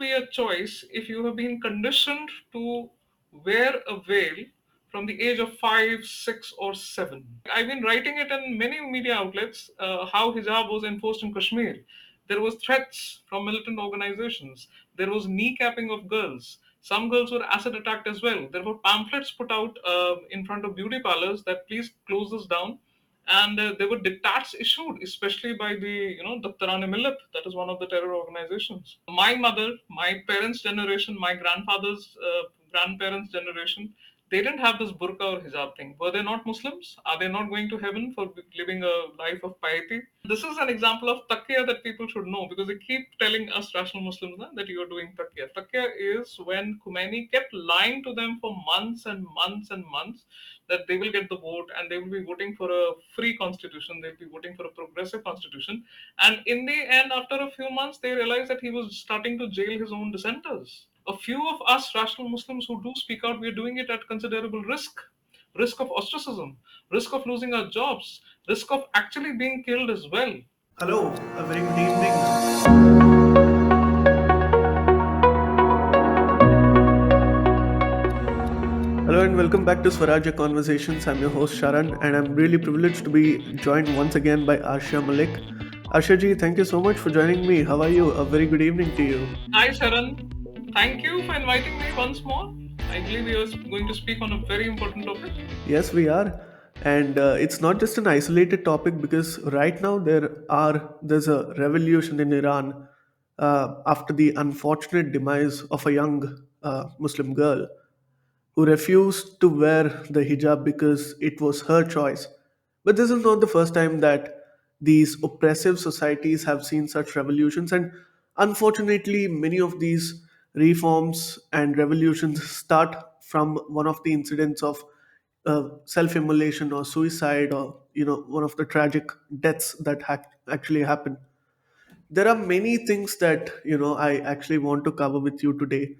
be a choice if you have been conditioned to wear a veil from the age of 5, 6, or 7. I've been writing it in many media outlets how hijab was enforced in Kashmir. There was threats from militant organizations. There was kneecapping of girls. Some girls were acid attacked as well. There were pamphlets put out in front of beauty parlors that please close this down, and there were diktats issued, especially by the Daftaran Millat, that is one of the terror organizations. My mother, my parents' generation, my grandfather's grandparents' generation, they didn't have this burqa or hijab thing. Were they not Muslims? Are they not going to heaven for living a life of piety? This is an example of taqiyya that people should know, because they keep telling us rational Muslims that you are doing taqiyya. Taqiyya is when Khomeini kept lying to them for months and months and months that they will get the vote and they will be voting for a free constitution, they'll be voting for a progressive constitution. And in the end, after a few months, they realized that he was starting to jail his own dissenters. A few of us rational Muslims who do speak out, we're doing it at considerable risk of ostracism, risk of losing our jobs, risk of actually being killed as well. Hello, a very good evening. Hello and welcome back to Swarajya Conversations. I'm your host Sharan and I'm really privileged to be joined once again by Arshia Malik. Arshia ji, thank you so much for joining me. How are you? A very good evening to you. Hi, Sharan. Thank you for inviting me once more. I believe we are going to speak on a very important topic. Yes, we are. And it's not just an isolated topic because right now there's a revolution in Iran after the unfortunate demise of a young Muslim girl who refused to wear the hijab because it was her choice. But this is not the first time that these oppressive societies have seen such revolutions, and unfortunately, many of these reforms and revolutions start from one of the incidents of self-immolation or suicide, or one of the tragic deaths that actually happen. There are many things that I actually want to cover with you today,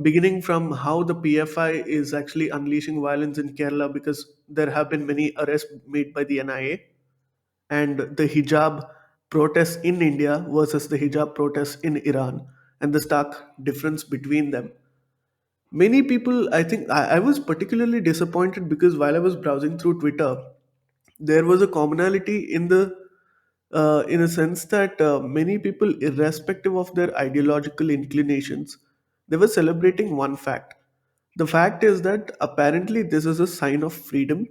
beginning from how the PFI is actually unleashing violence in Kerala because there have been many arrests made by the NIA, and the hijab protests in India versus the hijab protests in Iran, and the stark difference between them. Many people, I think, I was particularly disappointed because while I was browsing through Twitter, there was a commonality in a sense that many people, irrespective of their ideological inclinations, they were celebrating one fact. The fact is that apparently this is a sign of freedom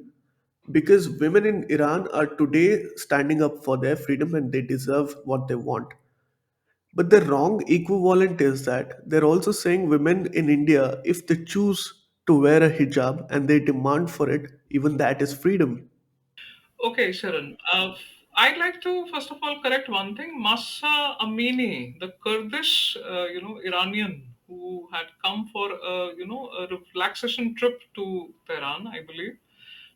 because women in Iran are today standing up for their freedom and they deserve what they want. But the wrong equivalent is that they're also saying women in India, if they choose to wear a hijab and they demand for it, even that is freedom. Okay, Sharan. I'd like to first of all correct one thing. Mahsa Amini, the Kurdish, Iranian who had come for a relaxation trip to Tehran, I believe.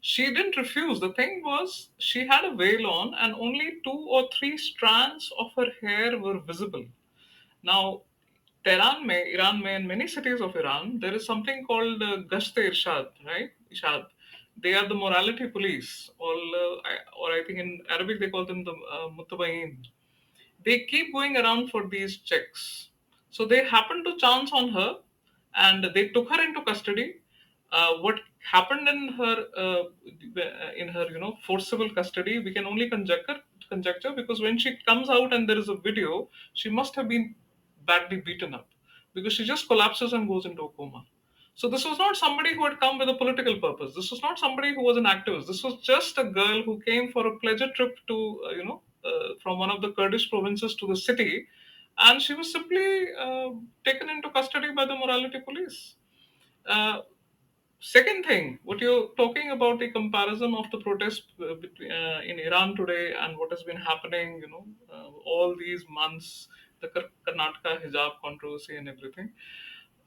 She didn't refuse. The thing was, she had a veil on, and only 2 or 3 strands of her hair were visible. Now, Iran mein, and many cities of Iran, there is something called Gashte Irshad, right? Ishad. They are the morality police, or I think in Arabic they call them the Mutabayin. They keep going around for these checks. So they happened to chance on her, and they took her into custody. What happened in her forcible custody, we can only conjecture, because when she comes out and there is a video, she must have been badly beaten up, because she just collapses and goes into a coma. So this was not somebody who had come with a political purpose. This was not somebody who was an activist. This was just a girl who came for a pleasure trip to, from one of the Kurdish provinces to the city, and she was simply taken into custody by the morality police. Uh, Second thing, what you're talking about, the comparison of the protest in Iran today and what has been happening, all these months, the Karnataka hijab controversy and everything.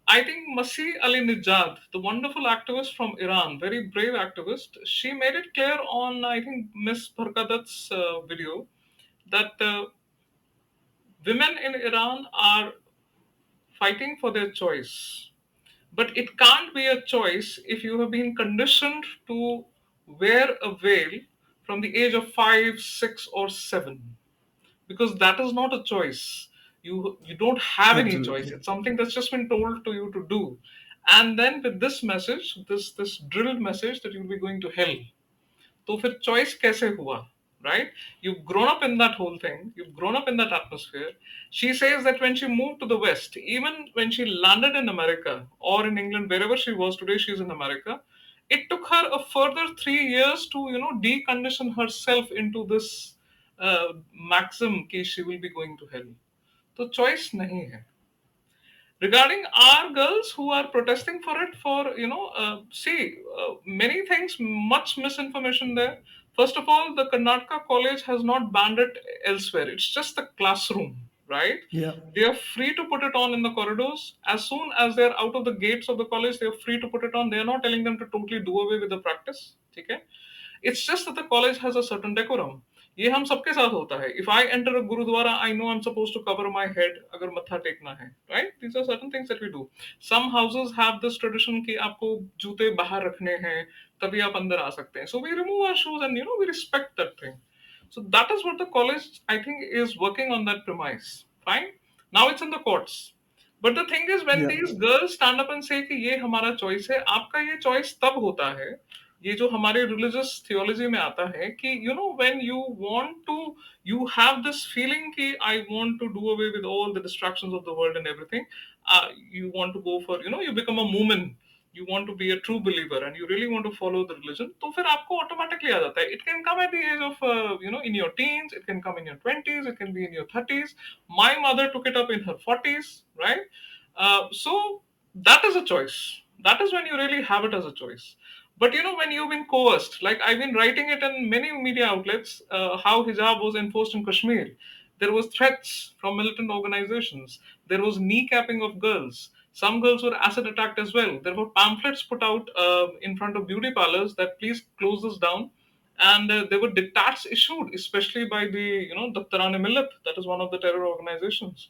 I think Masih Alinejad, the wonderful activist from Iran, very brave activist, she made it clear on, I think, Miss Bharkadat's video that women in Iran are fighting for their choice. But it can't be a choice if you have been conditioned to wear a veil from the age of 5, 6, or 7, because that is not a choice. You don't have any choice. Absolutely. It's something that's just been told to you to do. And then with this message, this drilled message that you'll be going to hell, तो फिर choice कैसे हुआ, right? You've grown up in that whole thing, you've grown up in that atmosphere. She says that when she moved to the West, even when she landed in America or in England, wherever she was, today she's in America, it took her a further 3 years to decondition herself into this maxim कि she will be going to hell. तो choice नहीं है. Regarding our girls who are protesting for it, for see, many things, much misinformation there. First of all, the Karnataka college has not banned it elsewhere. It's just the classroom, right? Yeah. They are free to put it on in the corridors. As soon as they're out of the gates of the college, they are free to put it on. They are not telling them to totally do away with the practice. Okay? It's just that the college has a certain decorum. ये हम सबके साथ होता है. If I enter a gurudwara, I know I'm supposed to cover my head अगर मत्था टेकना है, right? These are certain things that we do. Some houses have this tradition कि आपको जूते बाहर रखने हैं, तभी आप अंदर आ सकते हैं. So we remove our shoes and we respect that thing. So that is what the college, I think, is working on that premise. Fine. Now it's in the courts. But the thing is, when Yeah. these girls stand up and say कि ये हमारा choice है, आपका ये choice तब होता है, ये जो हमारे रिलीजियस थियोलॉजी में आता है कि when you want to, you have this feeling कि I want to do away with all the distractions of the world and everything. You want to go for, you become a Moomin, you want to be a true believer and you really want to follow the religion, तो फिर आपको automatically आ जाता है. It can come at the age of in your teens, it can come in your 20s, it can be in your 30s. My mother took it up in her 40s, right? So that is a choice. That is when you really have it as a choice. But when you've been coerced, like I've been writing it in many media outlets, how hijab was enforced in Kashmir. There was threats from militant organizations. There was kneecapping of girls. Some girls were acid attacked as well. There were pamphlets put out in front of beauty parlors that please close this down. And there were diktats issued, especially by the Daktarane Millat, that is one of the terror organizations.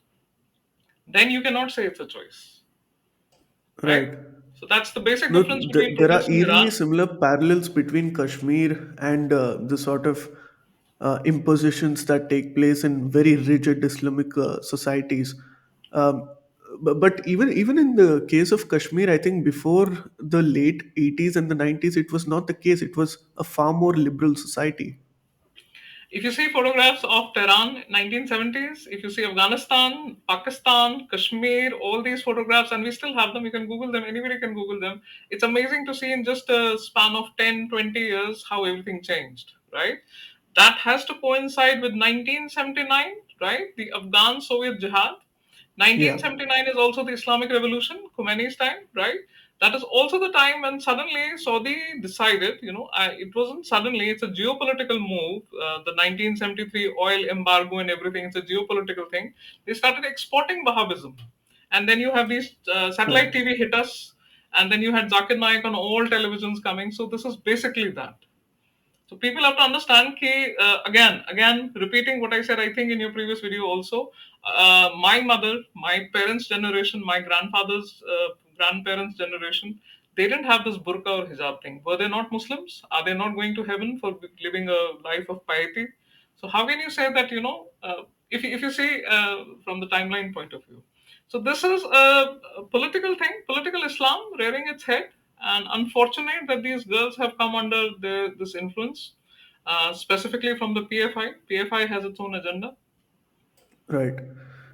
Then you cannot say it's a choice, right? Right. So that's the basic No, difference between there are protests in eerily Iran. similar parallels between Kashmir and the sort of impositions that take place in very rigid Islamic societies. Um, but even in the case of Kashmir, I think before the late 80s and the 90s, it was not the case. It was a far more liberal society. If you see photographs of Tehran 1970s, if you see Afghanistan, Pakistan, Kashmir, all these photographs, and we still have them, you can Google them, anybody can Google them. It's amazing to see in just a span of 10, 20 years how everything changed, right? That has to coincide with 1979, right? The Afghan Soviet Jihad. Yeah. 1979 is also the Islamic Revolution, Khomeini's time, right? That is also the time when suddenly Saudi decided, it wasn't suddenly, it's a geopolitical move. The 1973 oil embargo and everything, it's a geopolitical thing. They started exporting Wahhabism. And then you have these satellite Right. TV hit us, and then you had Zakir Naik on all televisions coming. So this is basically that. So people have to understand कि again, repeating what I said, I think in your previous video also, my mother, my parents' generation, my grandparents' generation, they didn't have this burqa or hijab thing. Were they not Muslims? Are they not going to heaven for living a life of piety? So how can you say that, if you see from the timeline point of view? So this is a political thing, political Islam rearing its head, and unfortunate that these girls have come under this influence, specifically from the PFI. PFI has its own agenda. Right.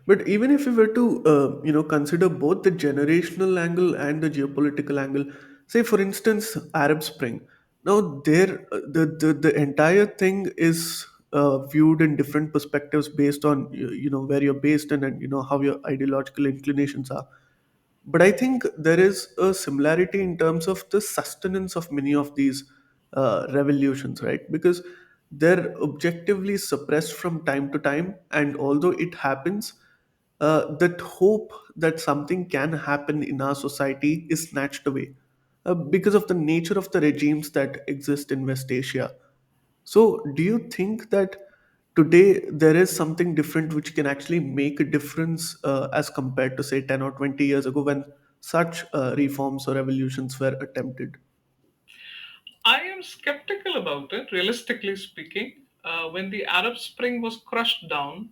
But even if we were to, consider both the generational angle and the geopolitical angle, say for instance, Arab Spring. Now, there, the entire thing is viewed in different perspectives based on where you're based in and how your ideological inclinations are. But I think there is a similarity in terms of the sustenance of many of these revolutions, right? Because they're objectively suppressed from time to time, and although it happens, that hope that something can happen in our society is snatched away because of the nature of the regimes that exist in West Asia. So, do you think that today there is something different which can actually make a difference as compared to, say, 10 or 20 years ago when such reforms or revolutions were attempted? I am skeptical about it, realistically speaking. When the Arab Spring was crushed down,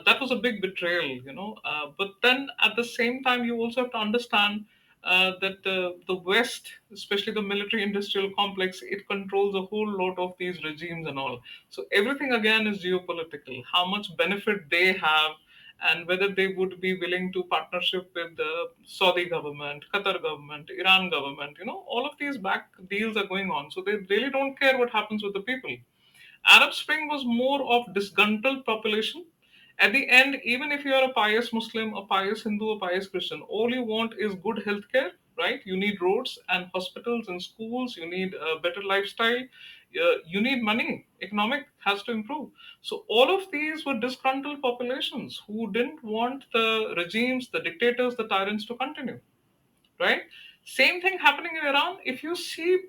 That was a big betrayal, you know. But then at the same time, you also have to understand that the West, especially the military-industrial complex, it controls a whole lot of these regimes and all. So everything again is geopolitical. How much benefit they have, and whether they would be willing to partnership with the Saudi government, Qatar government, Iran government. You know, all of these back deals are going on. So they really don't care what happens with the people. Arab Spring was more of disgruntled population. At the end, even if you are a pious Muslim, a pious Hindu, a pious Christian, all you want is good healthcare, right? You need roads and hospitals and schools. You need a better lifestyle. You need money. Economic has to improve. So all of these were disgruntled populations who didn't want the regimes, the dictators, the tyrants to continue, right? Same thing happening in Iran. If you see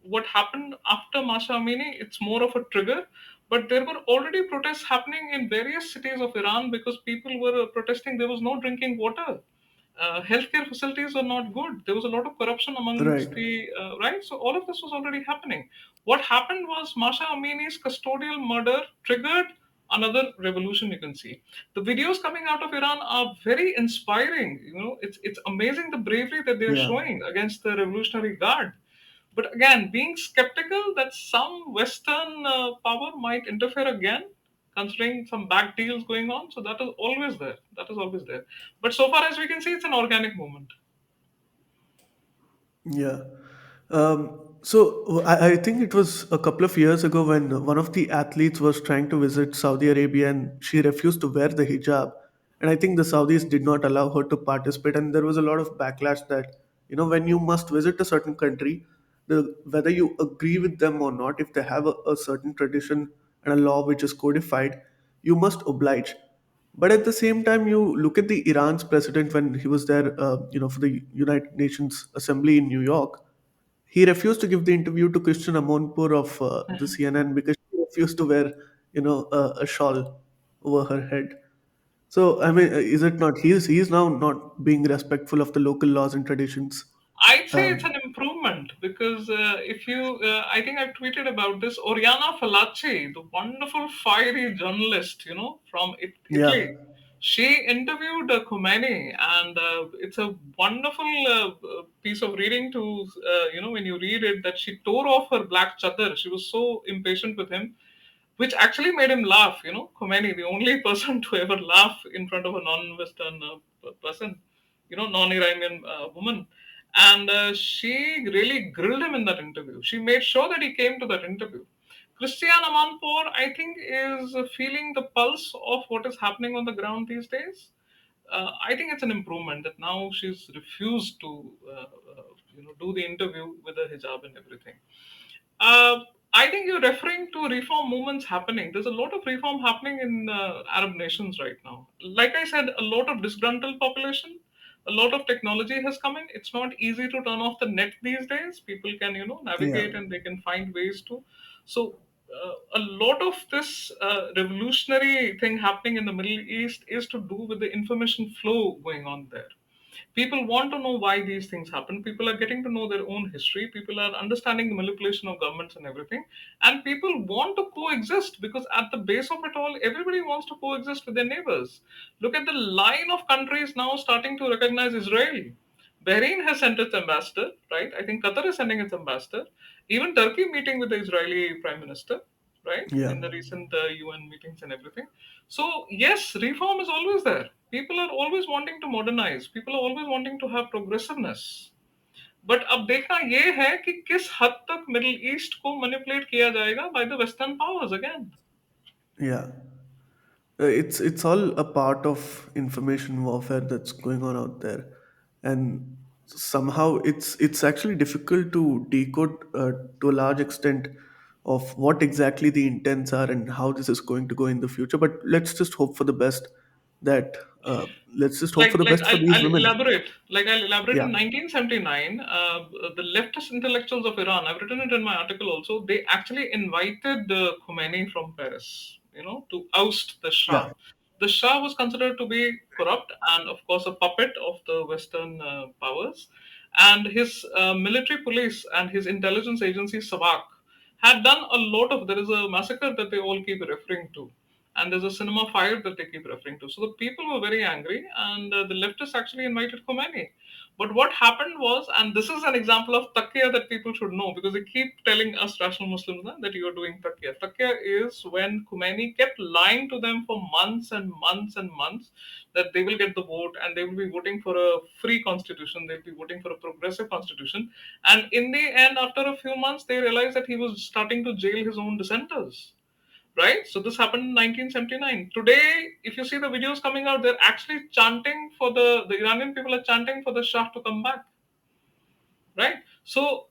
what happened after Mahsa Amini, it's more of a trigger. But there were already protests happening in various cities of Iran because people were protesting. There was no drinking water. Healthcare facilities are not good. There was a lot of corruption amongst Right. the right. So all of this was already happening. What happened was Masha Amini's custodial murder triggered another revolution. You can see the videos coming out of Iran are very inspiring. You know, it's amazing the bravery that they are Yeah. showing against the Revolutionary Guard. But again, being skeptical that some Western power might interfere again, considering some back deals going on. So that is always there. That is always there. But so far as we can see, it's an organic movement. Yeah. I think it was a couple of years ago when one of the athletes was trying to visit Saudi Arabia and she refused to wear the hijab. And I think the Saudis did not allow her to participate. And there was a lot of backlash that, when you must visit a certain country, whether you agree with them or not, if they have a certain tradition and a law which is codified, you must oblige. But at the same time, you look at the Iran's president when he was there, for the United Nations Assembly in New York. He refused to give the interview to Christian Amonpour of the CNN because she refused to wear, a shawl over her head. So I mean, is it not? He's now not being respectful of the local laws and traditions. I'd say it's Um, an improvement because if you, I think I've tweeted about this. Oriana Fallaci, the wonderful fiery journalist, you know, from yeah, Italy, she interviewed Khomeini, and it's a wonderful piece of reading to, when you read it, that she tore off her black chadar. She was so impatient with him, which actually made him laugh. You know, Khomeini, the only person to ever laugh in front of a non-Western person, you know, non-Iranian woman. And she really grilled him in that interview. She made sure that he came to that interview. Christiane Amanpour, I think, is feeling the pulse of what is happening on the ground these days. I think it's an improvement that now she's refused to, do the interview with the hijab and everything. Uh, I think you're referring to reform movements happening. There's a lot of reform happening in Arab nations right now. Like I said, a lot of disgruntled population, a lot of technology has come in. It's not easy to turn off the net these days. People can, yeah, navigate and they can find ways to. So, a lot of this revolutionary thing happening in the Middle East is to do with the information flow going on there. People want to know why these things happen. People are getting to know their own history. People are understanding the manipulation of governments and everything. And people want to coexist because at the base of it all, everybody wants to coexist with their neighbors. Look at the line of countries now starting to recognize Israel. Bahrain has sent its ambassador, right? I think Qatar is sending its ambassador. Even Turkey meeting with the Israeli prime minister, right? yeah, In the recent UN meetings and everything. So, yes, reform is always there. People are always wanting to modernize. People are always wanting to have progressiveness. But अब देखना ये है कि किस हद तक middle east को manipulate किया जाएगा by the western powers again. yeah. It's all a part of information warfare that's going on out there, and somehow it's actually difficult to decode to a large extent of what exactly the intents are and how this is going to go in the future. But that let's just hope like for the like best for I'll, these I'll women. elaborate I'll elaborate Yeah, in 1979, the leftist intellectuals of Iran, I've written it in my article also, they actually invited Khomeini from Paris, to oust the Shah. yeah, The Shah was considered to be corrupt and of course a puppet of the Western powers, and his military police and his intelligence agency Savak had done a lot of, there is a massacre that they all keep referring to. and there's a cinema fire that they keep referring to. So the people were very angry, and the leftists actually invited Khomeini. But what happened was, and this is an example of taqiyya that people should know, because they keep telling us rational Muslims that you are doing taqiyya. Taqiyya is when Khomeini kept lying to them for months and months and months that they will get the vote and they will be voting for a free constitution, they'll be voting for a progressive constitution. And in the end, after a few months, they realized that he was starting to jail his own dissenters, right? So this happened in 1979. Today, if you see the videos coming out, they're actually chanting for the Iranian people are chanting for the Shah to come back, right? So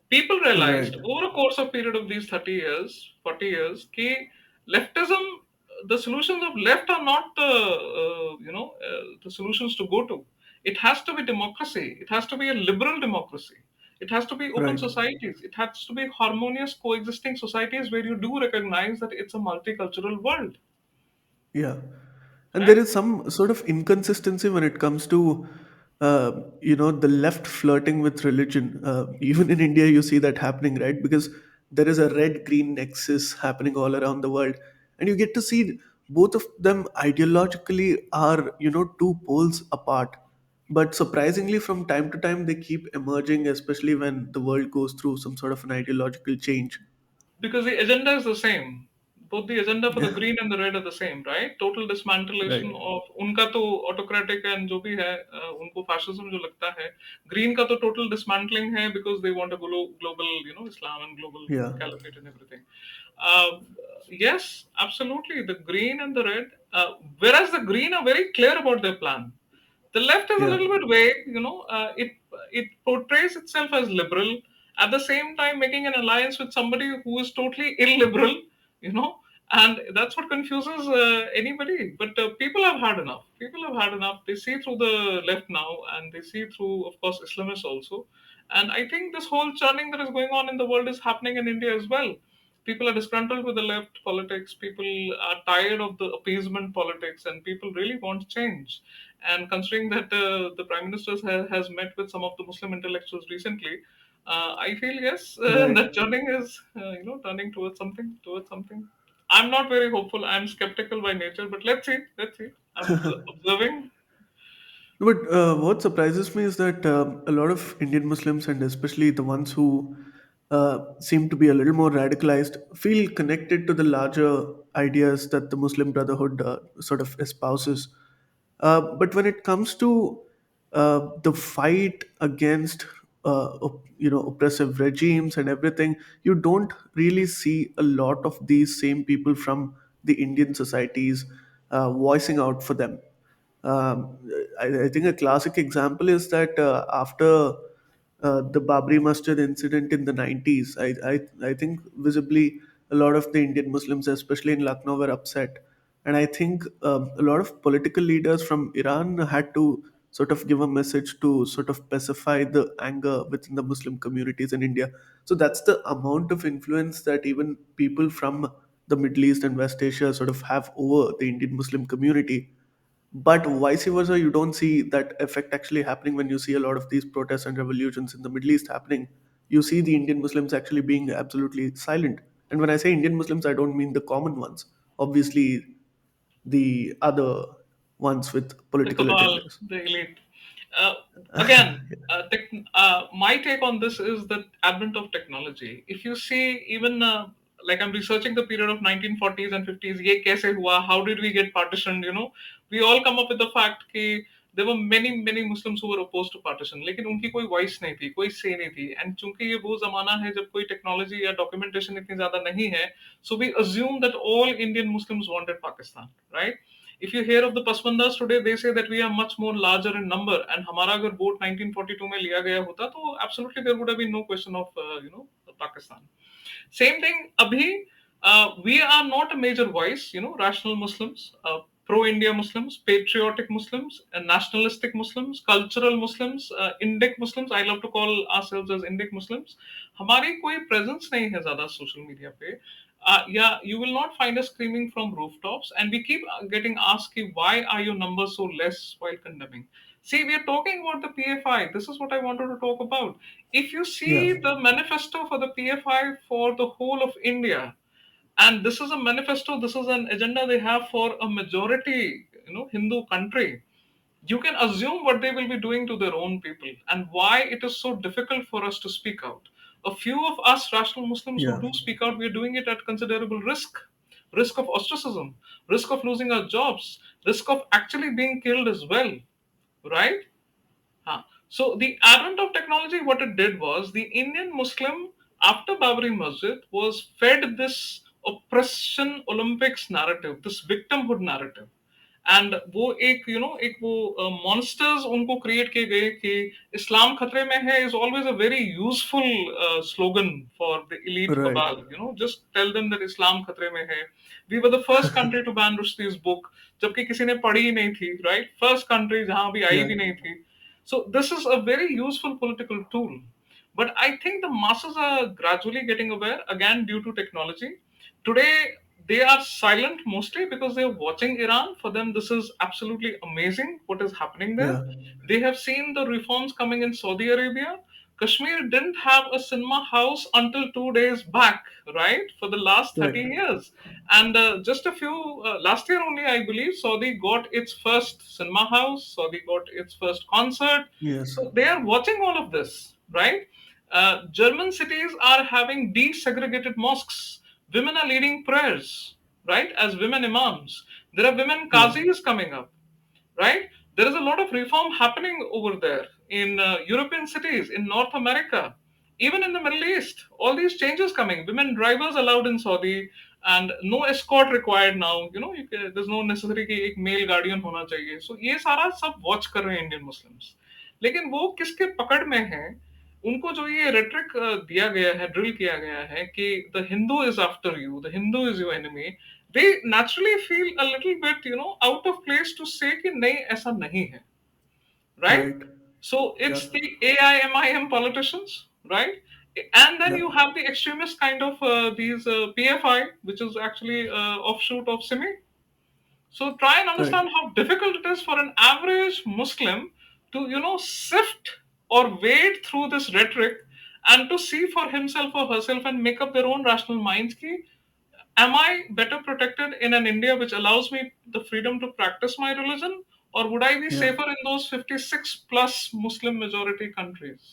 people realized Right. over a course of period of these 30 years, 40 years, कि leftism, the solutions of left are not the solutions to go to. It has to be democracy. It has to be a liberal democracy. It has to be open Right. societies. It has to be harmonious coexisting societies where you do recognize that it's a multicultural world, Yeah. And there right? is some sort of inconsistency when it comes to, the left flirting with religion. Even in India, you see that happening, right? Because there is a red green nexus happening all around the world. And you get to see both of them ideologically are, two poles apart. But surprisingly, from time to time, they keep emerging, especially when the world goes through some sort of an ideological change. Because the agenda is the same. Both the agenda for the Yeah. green and the red are the same, right? Total Right. dismantlation of उनका तो autocratic and जो भी है उनको fascism जो लगता है, green का तो total dismantling है because they want a global Islam and global Yeah. caliphate and everything. Uh, yes, absolutely, the green and the red. Whereas the green are very clear about their plan. The left is a Yeah. little bit vague. It portrays itself as liberal, at the same time making an alliance with somebody who is totally illiberal. You know, and that's what confuses anybody. But people have had enough. People have had enough. They see through the left now, and they see through, of course, Islamists also. And I think this whole churning that is going on in the world is happening in India as well. People are disgruntled with the left politics. People are tired of the appeasement politics, and people really want change. And considering that the prime minister has met with some of the Muslim intellectuals recently, I feel yes, Right. that churning is turning towards something. Towards something. I'm not very hopeful. I'm skeptical by nature, but let's see. Let's see. I'm observing. But what surprises me is that a lot of Indian Muslims, and especially the ones who seem to be a little more radicalized, feel connected to the larger ideas that the Muslim Brotherhood sort of espouses. But when it comes to the fight against oppressive regimes and everything, you don't really see a lot of these same people from the Indian societies voicing out for them. um, I think a classic example is that after the Babri Masjid incident in the 90s, I think visibly a lot of the Indian Muslims, especially in Lucknow, were upset. And I think a lot of political leaders from Iran had to sort of give a message to sort of pacify the anger within the Muslim communities in India. So that's the amount of influence that even people from the Middle East and West Asia sort of have over the Indian Muslim community. But vice versa, you don't see that effect actually happening when you see a lot of these protests and revolutions in the Middle East happening. You see the Indian Muslims actually being absolutely silent. And when I say Indian Muslims, I don't mean the common ones. Obviously, the other ones with The political cabal, agendas. the elite. Uh, Again, my take on this is the advent of technology. If you see, even like I'm researching the period of 1940s and 50s, ye kaise hua? How did we get partitioned? We all come up with the fact that there were many Muslims who were opposed to partition, लेकिन उनकी कोई voice नहीं थी, कोई say नहीं थी. And चूंकि ये वो जमाना है जब कोई technology या documentation इतनी ज्यादा नहीं है, so we assume that all Indian Muslims wanted Pakistan, right? If you hear of the Pasmandas today, they say that we are much more larger in number. And हमारा अगर वोट 1942 में लिया गया होता तो absolutely there would have been no question of Pakistan. Same thing, Abhi, we are not a major voice, rational Muslims, pro-India Muslims, patriotic Muslims, nationalistic Muslims, cultural Muslims, Indic Muslims. I love to call ourselves as Indic Muslims. हमारी कोई presence नहीं है ज़्यादा social media पे. Yeah, you will not find us screaming from rooftops, and we keep getting asked, कि, why are your numbers so less while condemning? See, we are talking about the PFI. This is what I wanted to talk about. If you Yeah. see the manifesto for the PFI for the whole of India, and this is a manifesto, this is an agenda they have for a majority, Hindu country. You can assume what they will be doing to their own people, and why it is so difficult for us to speak out. A few of us rational Muslims who Yeah. do speak out, we are doing it at considerable risk of ostracism, risk of losing our jobs, risk of actually being killed as well, right? So the advent of technology, what it did was the Indian Muslim after Babri Masjid was fed this oppression Olympics narrative, this victimhood narrative. And वो एक एक वो monsters उनको create किए गए कि इस्लाम खतरे में है is always a very useful slogan for the elite Right. Cabal, just tell them that Islam खतरे में है. We were the first country to ban Rushdie's book, जबकि किसी ने पढ़ी ही नहीं थी, राइट? फर्स्ट कंट्री जहां भी आई Yeah. भी नहीं थी. So this is a very useful political tool. But I think the masses are gradually getting aware again due to technology. Today, they are silent mostly because they're watching Iran. For them, this is absolutely amazing what is happening there. Yeah. They have seen the reforms coming in Saudi Arabia. Kashmir didn't have a cinema house until 2 days back, right? For the last Right. 30 years. And just a few, last year only, I believe, Saudi got its first cinema house, Saudi got its first concert. Yes. So they are watching all of this, right? German cities are having desegregated mosques. Women are leading prayers, right, as women imams. There are women Yeah. qazis coming up, right? There is a lot of reform happening over there in European cities, in North America, even in the Middle East. All these changes coming. Women drivers allowed in Saudi, and no escort required now. There's no necessary कि एक male guardian होना चाहिए. So ये सारा सब watch कर रहे हैं Indian Muslims. लेकिन वो किसके पकड़ में है? उनको जो ये रेटरिक दिया गया है, ड्रिल किया गया है कि the Hindu is after you, the Hindu is your enemy, they naturally feel a little bit, out of place to say कि नहीं ऐसा नहीं है, right? Right. So Yeah. it's the AIMIM politicians, right? And then Yeah. you have the extremist kind of these PFI, which is actually offshoot of Simi. So try and Right. understand how difficult it is for an average Muslim to, sift or wade through this rhetoric and to see for himself or herself and make up their own rational minds. Ki, am I better protected in an India which allows me the freedom to practice my religion, or would I be Yeah. safer in those 56 plus Muslim majority countries?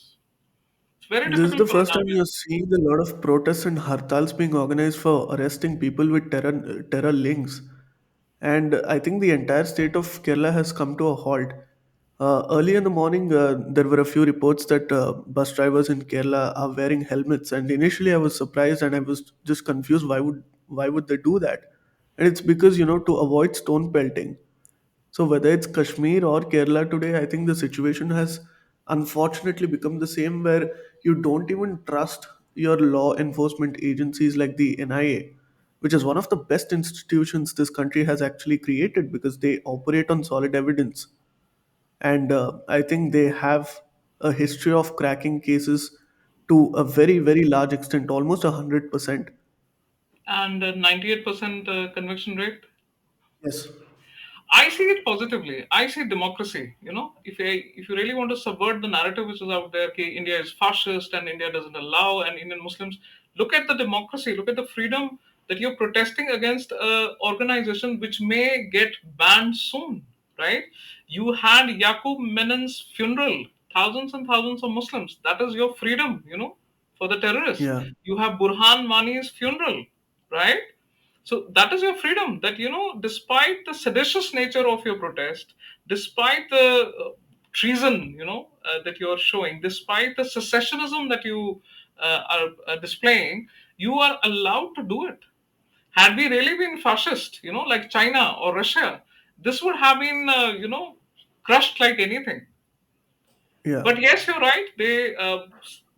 It's very This is the difficult for an first time average. you're seeing a lot of protests and hartals being organized for arresting people with terror links. And I think the entire state of Kerala has come to a halt. Early in the morning, there were a few reports that bus drivers in Kerala are wearing helmets, and initially I was surprised and I was just confused. Why would they do that? And it's because to avoid stone pelting. So whether it's Kashmir or Kerala today, I think the situation has unfortunately become the same where you don't even trust your law enforcement agencies like the NIA, which is one of the best institutions this country has actually created because they operate on solid evidence. And I think they have a history of cracking cases to a very, very large extent, almost 100%. And 98% conviction rate. Yes. I see it positively. I see democracy. If you really want to subvert the narrative which is out there, कि India is fascist and India doesn't allow, and Indian Muslims, look at the democracy, look at the freedom that you're protesting against a organization which may get banned soon, right? You had Yaqub Menon's funeral, thousands and thousands of Muslims. That is your freedom, for the terrorists. Yeah. You have Burhan Mani's funeral, right? So that is your freedom, that despite the seditious nature of your protest, despite the treason, that you are showing, despite the secessionism that you are displaying, you are allowed to do it. Had we really been fascist, like China or Russia, this would have been crushed like anything. Yeah. But yes, you're right. They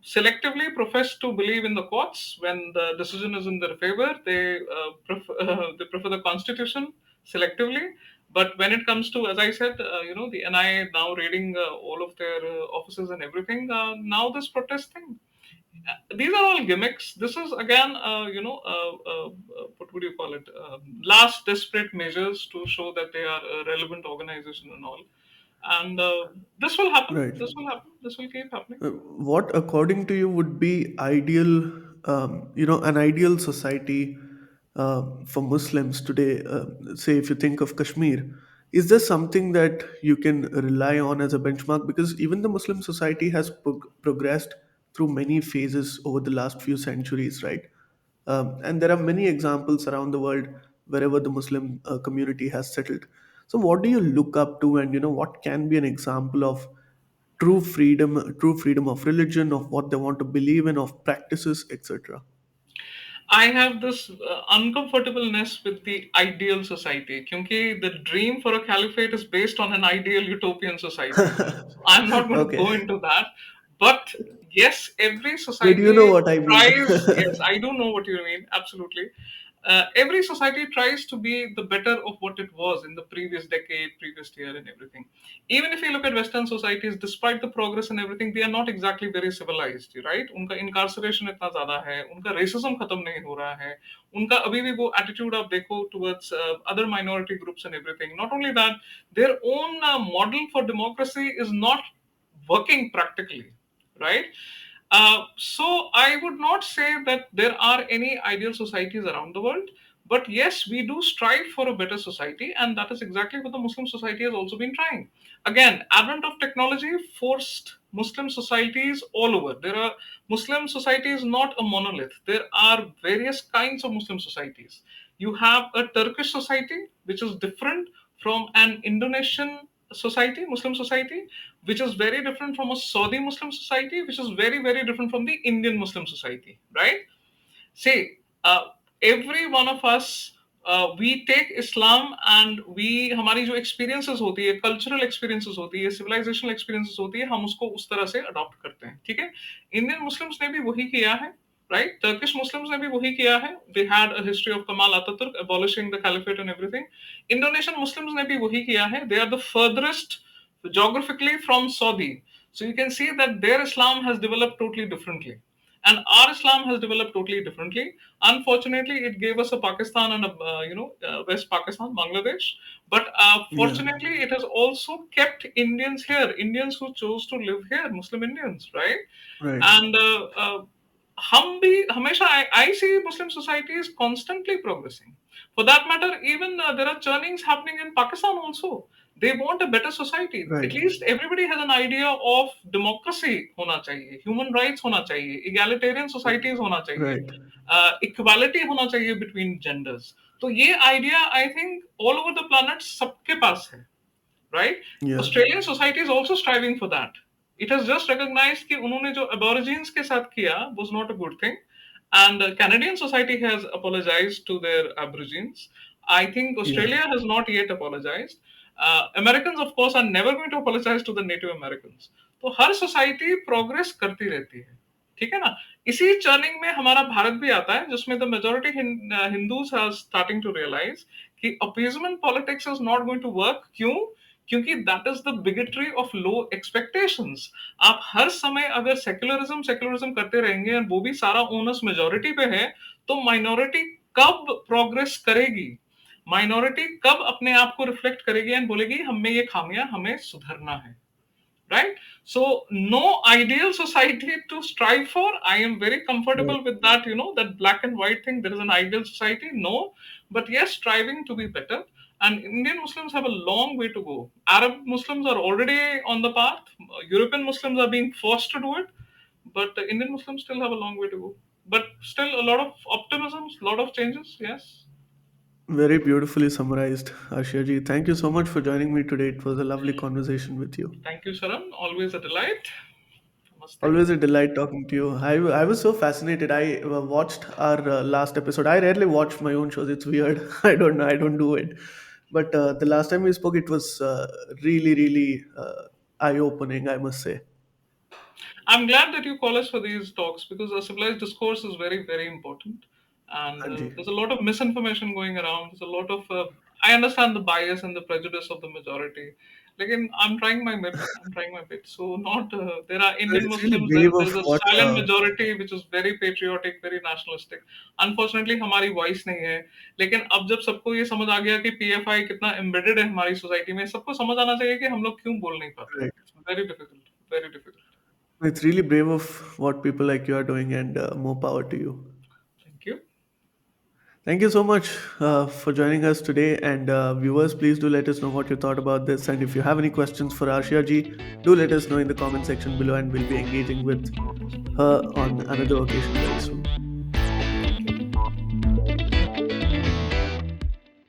selectively profess to believe in the courts when the decision is in their favor. They prefer the constitution selectively. But when it comes to, as I said, the NIA now raiding all of their offices and everything, now this protest thing. These are all gimmicks. This is again, what would you call it? Last desperate measures to show that they are a relevant organization and all. And this will happen. Right. This will happen. This will keep happening. What, according to you, would be ideal, an ideal society for Muslims today? Say, if you think of Kashmir, is there something that you can rely on as a benchmark? Because even the Muslim society has progressed through many phases over the last few centuries, right? And there are many examples around the world wherever the Muslim community has settled. So, what do you look up to, and what can be an example of true freedom of religion, of what they want to believe in, of practices, etc.? I have this uncomfortableness with the ideal society, because the dream for a caliphate is based on an ideal utopian society. So I'm not going to Okay, go into that. But yes, every but you know society what I mean. tries, yes, I do know what you mean, absolutely. Every society tries to be the better of what it was in the previous decade, previous year, and everything. Even if you look at Western societies, despite the progress and everything, they are not exactly very civilized, right? उनका incarceration इतना ज़्यादा है, उनका racism खत्म नहीं हो रहा है, उनका अभी भी वो attitude आप देखो towards other minority groups and everything. Not only that, their own model for democracy is not working practically, right? So I would not say that there are any ideal societies around the world, but yes, we do strive for a better society, and that is exactly what the Muslim society has also been trying. Again, advent of technology forced Muslim societies all over. There are Muslim societies not a monolith. There are various kinds of Muslim societies. You have a Turkish society, which is different from an Indonesian society, Muslim society, which is very different from a Saudi Muslim society, which is very, very different from the Indian Muslim society, right? See, every one of us, we take Islam and we हमारी जो experiences होती है, cultural experiences होती है, civilizational experiences होती है, हम उसको उस तरह से adopt करते हैं, ठीक है? Indian Muslims ने भी वही किया है, right? Turkish Muslims ने भी वही किया है. They had a history of Kemal Ataturk abolishing the caliphate and everything. Indonesian Muslims ने भी वही किया है. They are the furthest geographically from Saudi. So you can see that their Islam has developed totally differently. And our Islam has developed totally differently. Unfortunately, it gave us a Pakistan and a West Pakistan, Bangladesh. But Yeah, fortunately, it has also kept Indians here, Indians who chose to live here, Muslim Indians, right? right. And हम भी हमेशा I see Muslim society is constantly progressing. For that matter, even there are churnings happening in Pakistan also. They want a better society. At Right, least everybody has an idea of democracy होना चाहिए, human rights होना चाहिए, egalitarian societies होना चाहिए, right. equality होना चाहिए between genders. तो ये idea I think all over the planet सबके पास है, right? Yeah, Australian society is also striving for that. It has just recognized कि उन्होंने जो aborigines के साथ किया was not a good thing, and Canadian society has apologized to their aborigines. I think yeah, Australia has not yet apologized. Americans, of course, are never going to apologize to the Native Americans. तो हर society progress करती रहती है, ठीक है ना? इसी churning में हमारा भारत भी आता है, जिसमें the majority Hindus are starting to realise कि appeasement politics is not going to work. क्यों? क्योंकि that is the bigotry of low expectations. आप हर समय अगर सेक्युलरिज्म सेक्युलरिज्म करते रहेंगे और वो भी सारा ओनस मेजोरिटी पे है, तो माइनॉरिटी कब प्रोग्रेस करेगी? माइनॉरिटी कब अपने आप को रिफ्लेक्ट करेगी एंड बोलेगी हम में ये खामियां, हमें सुधरना है, right? So no ideal society to strive for. I am very right. comfortable with that, that black and white thing. There is an ideal society, no, but yes, striving to be better. And Indian Muslims have a long way to go. Arab Muslims are already on the path. European Muslims are being forced to do it, but Indian Muslims still have a long way to go. But still a lot of optimism, a lot of changes, yes. Very beautifully summarized, Arshia ji. Thank you so much for joining me today. It was a lovely conversation with you. Thank you, Sharan. Always a delight. Namaste. Always a delight talking to you. I was so fascinated. I watched our last episode. I rarely watch my own shows. It's weird. I don't know. I don't do it. But the last time we spoke, it was really, really eye opening, I must say. I'm glad that you call us for these talks because a civilized discourse is very, very important. And Anji. there's a lot of misinformation going around. There's a lot of, I understand the bias and the prejudice of the majority. Like, I'm trying my bit. I'm trying my bit. So, not, there are Indian It's really Muslims, brave of there's a what. silent majority which is very patriotic, very nationalistic. Unfortunately, हमारी voice नहीं है. लेकिन अब जब सबको ये समझ आ गया कि PFI कितना embedded है हमारी society में, सबको समझ आना चाहिए कि हम लोग क्यों बोल नहीं पाते. Right. It's very difficult. Very difficult. It's really brave of what people like you are doing, and more power to you. Thank you. Thank you so much for joining us today. And viewers, please do let us know what you thought about this. And if you have any questions for Arshia ji, do let us know in the comment section below, and we'll be engaging with her on another occasion very soon.